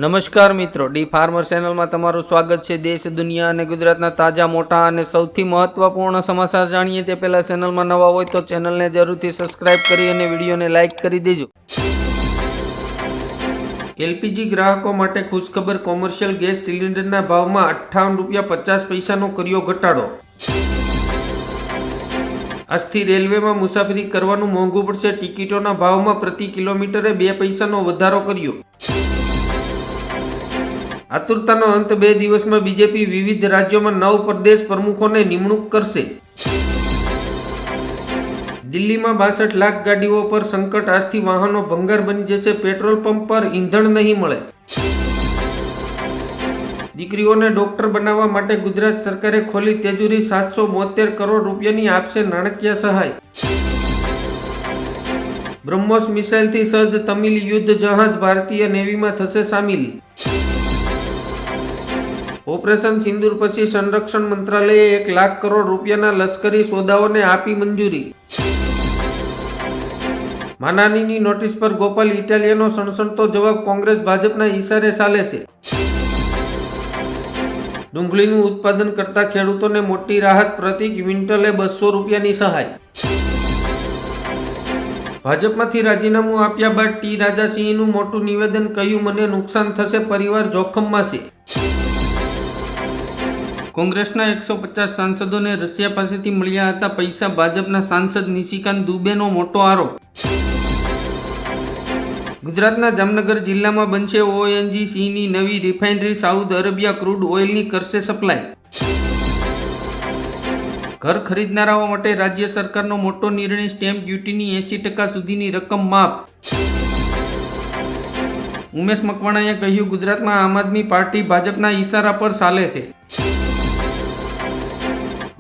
નમસ્કાર મિત્રો, D farmer ચેનલમાં તમારું સ્વાગત છે। દેશ, દુનિયા અને ગુજરાતના તાજા, મોટા અને સૌથી મહત્વપૂર્ણ સમાચાર જાણીએ તે પહેલા ચેનલમાં નવા હોય તો ચેનલને જરૂરથી સબસ્ક્રાઇબ કરી અને વિડીયોને લાઇક કરી દેજો। એલપીજી ગ્રાહકો માટે ખુશખબર, કોમર્શિયલ ગેસ સિલિન્ડરના ભાવમાં ₹58.50નો કર્યો ઘટાડો। આજથી રેલવેમાં મુસાફરી કરવાનું મોંઘું પડશે। ટિકિટોના ભાવમાં પ્રતિ કિલોમીટરે 2 પૈસાનો વધારો કર્યો। આતુરતાનો અંત, 2 દિવસમાં બીજેપી વિવિધ રાજ્યોમાં 9 પ્રદેશ પ્રમુખોને નિમણૂક કરશે। દિલ્હીમાં 62 લાખ ગાડીઓ પર સંકટ, આજથી વાહનો ભંગાર બની જશે। પેટ્રોલ પંપ પર ઈંધણ નહીં મળે। દીકરીઓને ડોક્ટર બનાવવા માટે ગુજરાત સરકારે ખોલી તિજોરી, ₹772 કરોડ આપશે નાણાકીય સહાય। બ્રહ્મોસ મિસાઇલથી સજ્જ તમિલ યુદ્ધ જહાજ ભારતીય નેવીમાં થશે સામેલ। ઓપરેશન સિંદૂર પછી સંરક્ષણ મંત્રાલયે ₹1 લાખ કરોડ લશ્કરી સોદાઓને આપી મંજૂરી। માનાનીની નોટિસ પર ગોપાલ ઇટાલિયાનો સણસણતો જવાબ, કોંગ્રેસ ભાજપના ઈશારે ચાલે છે। ડુંગળીનું ઉત્પાદન કરતા ખેડૂતોને મોટી રાહત, પ્રતિ ક્વિન્ટલે ₹200ની સહાય। ભાજપમાંથી રાજીનામું આપ્યા બાદ ટી રાજાસિંહનું મોટું નિવેદન, કહ્યું મને નુકસાન થશે, પરિવાર જોખમમાં છે। કોંગ્રેસના 150 સાંસદોને રશિયા પાસેથી મળ્યા હતા પૈસા, ભાજપના સાંસદ નિશિકાંત દુબેનો મોટો આરોપ। ગુજરાતના જામનગર જિલ્લામાં બનશે ONGCની નવી રિફાઇનરી, સાઉદી અરેબિયા ક્રૂડ ઓઇલની કરશે સપ્લાય। ઘર ખરીદનારાઓ માટે રાજ્ય સરકારનો મોટો નિર્ણય, સ્ટેમ્પ ડ્યુટીની 80% સુધીની રકમ માફ। ઉમેશ મકવાણાએ કહ્યું, ગુજરાતમાં આમ આદમી પાર્ટી ભાજપના ઈશારા પર ચાલે છે।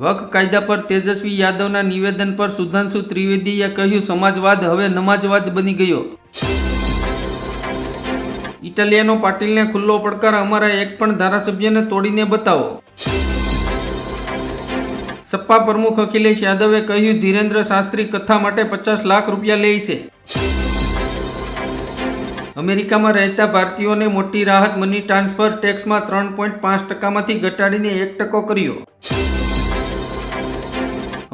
વક્ફ કાયદા પર તેજસ્વી યાદવના નિવેદન પર સુધાંશુ ત્રિવેદીએ કહ્યું, સમાજવાદ હવે નમાજવાદ બની ગયો। ઇટાલિયાનો પાટીલને ખુલ્લો પડકાર, અમારા એક પણ ધારાસભ્યને તોડીને બતાવો। સપા પ્રમુખ અખિલેશ યાદવે કહ્યું, ધીરેન્દ્ર શાસ્ત્રી કથા માટે ₹50 લાખ લે છે। અમેરિકામાં રહેતા ભારતીયોને મોટી રાહત, મની ટ્રાન્સફર ટેક્સમાં 3.5%માંથી ઘટાડીને 1% કર્યો।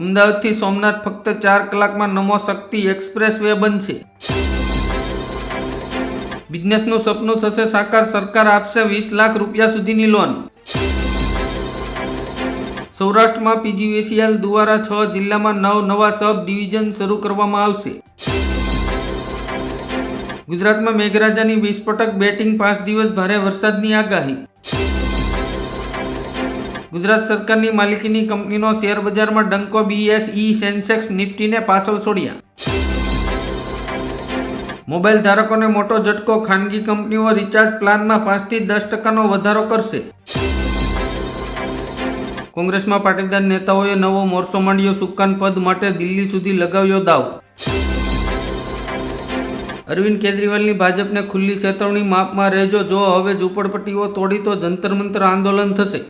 અમદાવાદથી સોમનાથ ફક્ત 4 કલાકમાં નમો શક્તિ એક્સપ્રેસ વે બનશે। બિઝનેસનું સપનું થશે સાકાર, સરકાર આપશે ₹20 લાખ સુધીની લોન। સૌરાષ્ટ્રમાં PGVCL દ્વારા 6 જિલ્લામાં 9 નવા સબ ડિવિઝન શરૂ કરવામાં આવશે। ગુજરાતમાં મેઘરાજાની વિસ્ફોટક બેટિંગ, 5 દિવસ ભારે વરસાદની આગાહી। ગુજરાત સરકારની માલિકીની કંપનીનો શેર બજારમાં ડંકો, BSE સેન્સેક્સ નિફ્ટીને પાછળ છોડ્યા। મોબાઈલ ધારકોને મોટો ઝટકો, ખાનગી કંપનીઓ રિચાર્જ પ્લાનમાં 5 થી 10%નો વધારો કરશે। કોંગ્રેસમાં પાટીદાર નેતાઓએ નવો મોરચો માંડ્યો, સુકાન પદ માટે દિલ્હી સુધી લગાવ્યો દાવ। અરવિંદ કેજરીવાલની ભાજપને ખુલ્લી ચેતવણી, માપમાં રહેજો, જો હવે ઝૂંપડપટ્ટીઓ તોડી તો જંતર મંતર આંદોલન થશે।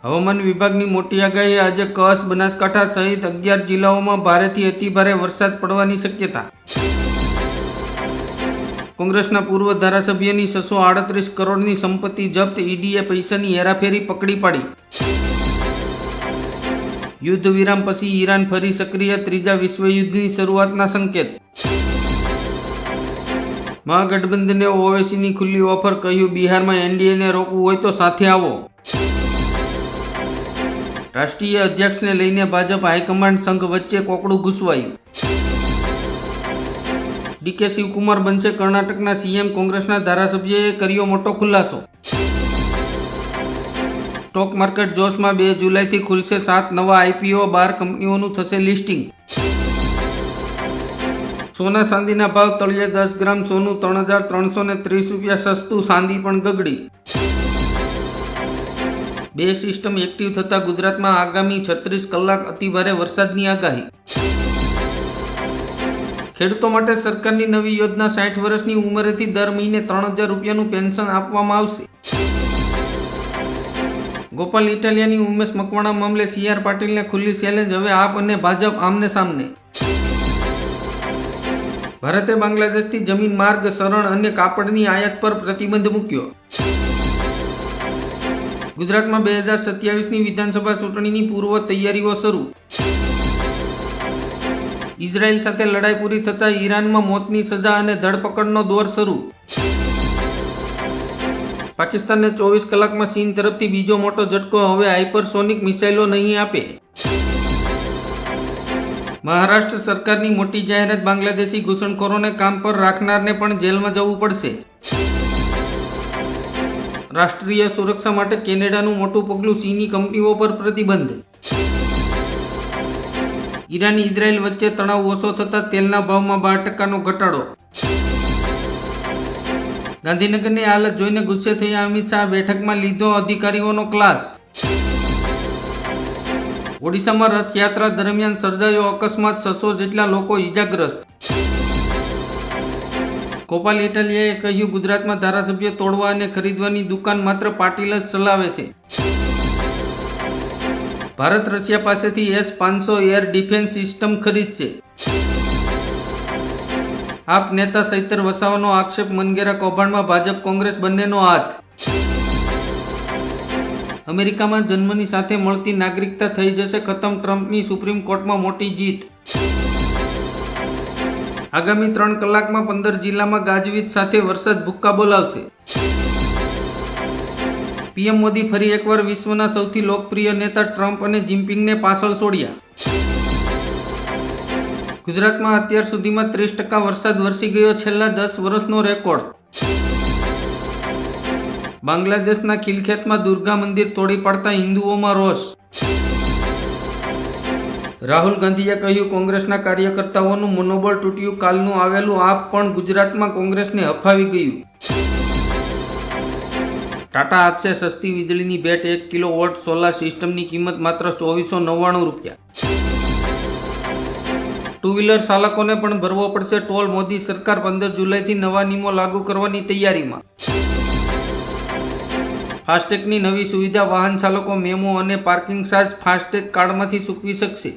હવામાન વિભાગની મોટી આગાહી, આજે કચ્છ, બનાસકાંઠા સહિત 11 જિલ્લાઓમાં ભારેથી અતિભારે વરસાદ પડવાની શક્યતા। કોંગ્રેસના પૂર્વ ધારાસભ્યની 638 કરોડની સંપત્તિ જપ્ત, ઈડીએ પૈસાની હેરાફેરી પકડી પાડી। યુદ્ધ વિરામ પછી ઈરાન ફરી સક્રિય, ત્રીજા વિશ્વયુદ્ધની શરૂઆતના સંકેત। મહાગઠબંધને ઓવૈસીની ખુલ્લી ઓફર, કહ્યું બિહારમાં એનડીએને રોકવું હોય તો સાથે આવો। રાષ્ટ્રીય અધ્યક્ષને લઈને ભાજપ હાઈકમાન્ડ સંઘ વચ્ચે કોકડું ઘૂસવાયું। ડીકે શિવકુમાર બનશે કર્ણાટકના CM, કોંગ્રેસના ધારાસભ્યએ કર્યો મોટો ખુલાસો। સ્ટોક માર્કેટ જોશમાં, 2 જુલાઈથી ખુલશે 7 નવા IPO, 12 કંપનીઓનું થશે લિસ્ટિંગ। સોના ચાંદીના ભાવ તળિયે, 10 ગ્રામ સોનું ₹3,330 સસ્તું, ચાંદી પણ ગગડી। 2 સિસ્ટમ એક્ટિવ થતા ગુજરાતમાં આગામી 36 કલાક અતિભારે વરસાદની આગાહી। ખેડૂતો માટે સરકારની નવી યોજના, 60 વર્ષની ઉંમરેથી દર મહિને ₹3,000નું પેન્શન આપવામાં આવશે। ગોપાલ ઇટાલિયાની ઉમેશ મકવાણા મામલે CR પાટીલને ખુલ્લી ચેલેન્જ, હવે આપ અને ભાજપ આમને સામને। ભારતે બાંગ્લાદેશથી જમીન માર્ગ, શરણ અને કાપડની આયાત પર પ્રતિબંધ મૂક્યો. ગુજરાતમાં 2027ની વિધાનસભા ચૂંટણીની પૂર્વ તૈયારીઓ શરૂ. ઇઝરાયલ સાથે લડાઈ પૂરી થતાં ઈરાનમાં મોતની સજા અને ધરપકડનો દોર શરૂ. પાકિસ્તાનને 24 કલાકમાં ચીન તરફથી બીજો મોટો ઝટકો, હવે હાઇપરસોનિક મિસાઇલો નહીં આપે. મહારાષ્ટ્ર સરકારની મોટી જાહેરાત, બાંગ્લાદેશી ઘૂસણખોરોને કામ પર રાખનારને પણ જેલમાં જવું પડશે. રાષ્ટ્રીય સુરક્ષા માટે કેનેડાનું મોટું પગલું, ચીની કંપનીઓ પર પ્રતિબંધ. ઈરાન ઇઝરાયલ વચ્ચે તણાવ ઓછો થતાં તેલના ભાવમાં 12% ઘટાડો. ગાંધીનગરની હાલત જોઈને ગુસ્સે થયા અમિત શાહ, બેઠકમાં લીધો અધિકારીઓનો ક્લાસ. ઓડિશામાં રથયાત્રા દરમિયાન સર્જાયો અકસ્માત, 600 જેટલા લોકો ઇજાગ્રસ્ત. ગોપાલ ઇટાલિયાએ કહ્યું, ગુજરાતમાં ધારાસભ્ય તોડવા અને ખરીદવાની દુકાન માત્ર પાટીલ જ ચલાવે છે. ભારત રશિયા પાસેથી S-500 એર ડિફેન્સ સિસ્ટમ ખરીદશે. આપ નેતા ચૈતર વસાવાનો આક્ષેપ, મનગેરા કૌભાંડમાં ભાજપ કોંગ્રેસ બંનેનો હાથ. અમેરિકામાં જન્મની સાથે મળતી નાગરિકતા થઈ જશે ખતમ, ટ્રમ્પની સુપ્રીમ કોર્ટમાં મોટી જીત. આગામી 3 કલાકમાં 15 જિલ્લામાં ગાજવીજ સાથે વરસાદ ભૂક્કા બોલાવશે. પીએમ મોદી ફરી એકવાર વિશ્વના સૌથી લોકપ્રિય નેતા ટ્રમ્પ અને જિનપિંગને પાછળ છોડ્યા. ગુજરાતમાં અત્યાર સુધીમાં 30% વરસાદ વરસી ગયો, છેલ્લા 10 વર્ષનો રેકોર્ડ. બાંગ્લાદેશના ખિલખેતમાં દુર્ગા મંદિર તોડી પાડતા હિન્દુઓમાં રોષ. રાહુલ ગાંધીએ કહ્યું, કોંગ્રેસના કાર્યકર્તાઓનું મનોબળ તૂટ્યું, કાલનું આવેલું આપ પણ ગુજરાતમાં કોંગ્રેસને હફાવી ગયું. ટાટા આપશે સસ્તી વીજળીની ભેટ, 1 કિલોવોટ સોલાર સિસ્ટમની કિંમત માત્ર 2499 રૂપિયા. ટુ વ્હીલર ચાલકોને પણ ભરવો પડશે ટોલ, મોદી સરકાર 15 જુલાઈથી નવા નિયમો લાગુ કરવાની તૈયારીમાં. ફાસ્ટેગની નવી સુવિધા, વાહન ચાલકો મેમો અને પાર્કિંગ ચાર્જ ફાસ્ટેગ કાર્ડમાંથી ચૂકવી શકશે.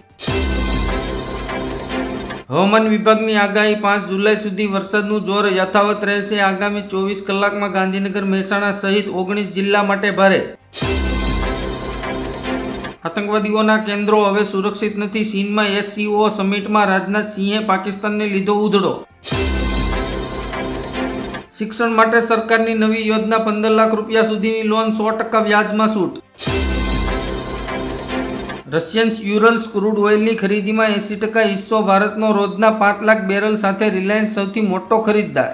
હવામાન વિભાગની આગાહી, 5 જુલાઈ સુધી વરસાદનું જોર યથાવત રહેશે. આગામી 24 કલાકમાં ગાંધીનગર, મહેસાણા સહિત 19 જિલ્લા માટે ભારે. આતંકવાદીઓના કેન્દ્રો હવે સુરક્ષિત નથી. ચીનમાં SCO સમિટમાં રાજનાથ સિંહે પાકિસ્તાનને લીધો ઉધડો. શિક્ષણ માટે સરકારની નવી યોજના, 15 લાખ રૂપિયા સુધીની લોન, 100% વ્યાજમાં છૂટ. રશિયન યુરલ્સ ક્રૂડ ઓઇલની ખરીદીમાં 80% હિસ્સો ભારતનો, રોજના 5 લાખ બેરલ સાથે રિલાયન્સ સૌથી મોટો ખરીદદાર.